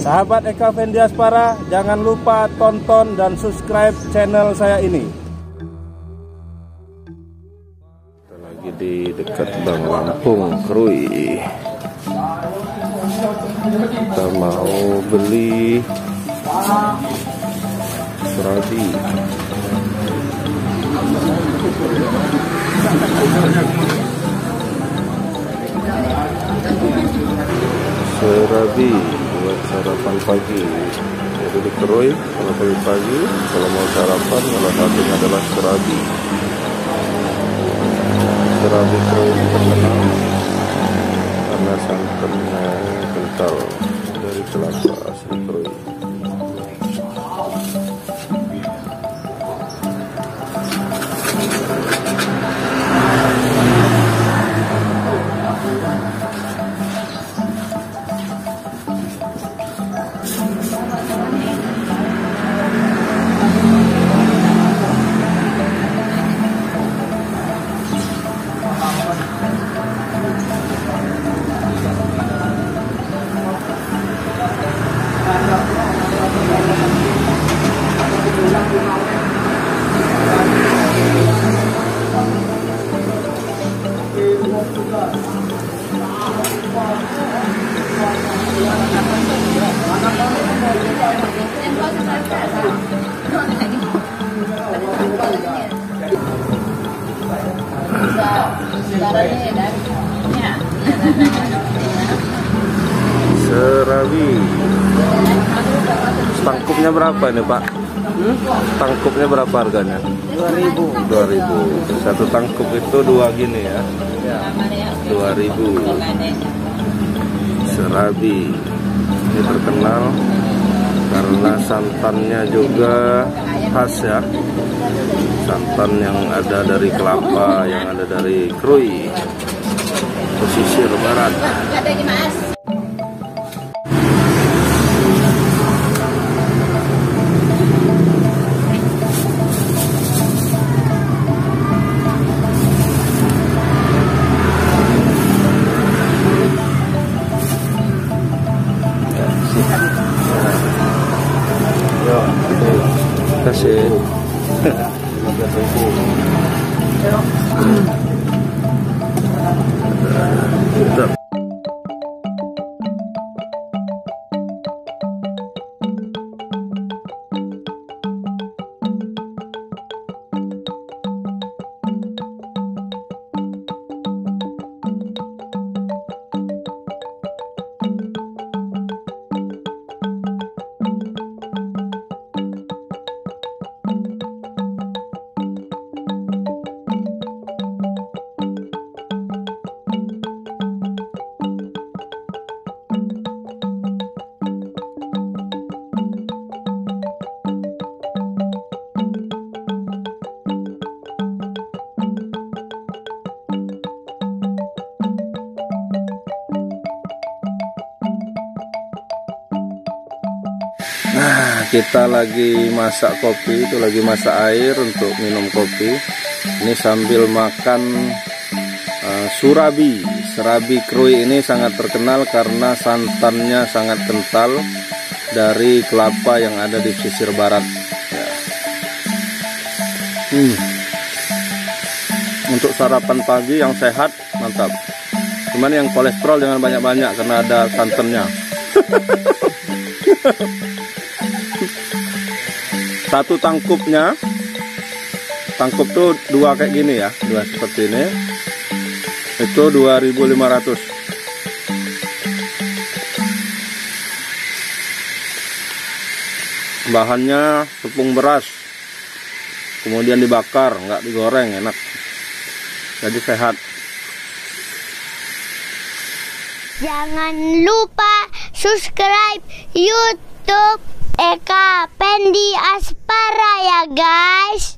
Sahabat Eka Fendi Aspara, jangan lupa tonton dan subscribe channel saya ini. Kita lagi di dekat Bank Lampung, Krui. Kita mau beli serabi. Serabi buat sarapan pagi. Jadi di Krui kalau pagi-pagi, kalau mau sarapan salah satunya adalah serabi. Serabi Krui terkenal karena santannya kental dari kelapa asli Krui. Serabi. Tangkupnya berapa ini, Pak? Tangkupnya berapa harganya? 2.000. 2.000. Satu tangkup itu 2 gini ya. 2.000. Serabi. Ini terkenal karena santannya juga khas ya. Santan yang ada dari kelapa, yang ada dari Krui, pesisir barat. Terima kasih. Mantap. Nah, kita lagi masak kopi, itu lagi masak air untuk minum kopi. Ini sambil makan surabi. Serabi Krui ini sangat terkenal karena santannya sangat kental dari kelapa yang ada di pesisir barat. Ya. Untuk sarapan pagi yang sehat, mantap. Cuman yang kolesterol jangan banyak-banyak karena ada santannya. Satu tangkupnya, tangkup tuh 2 kayak gini ya, 2 seperti ini, itu 2.500. Bahannya tepung beras, kemudian dibakar, nggak digoreng, enak, jadi sehat. Jangan lupa subscribe YouTube Eka Fendi Aspara ya guys.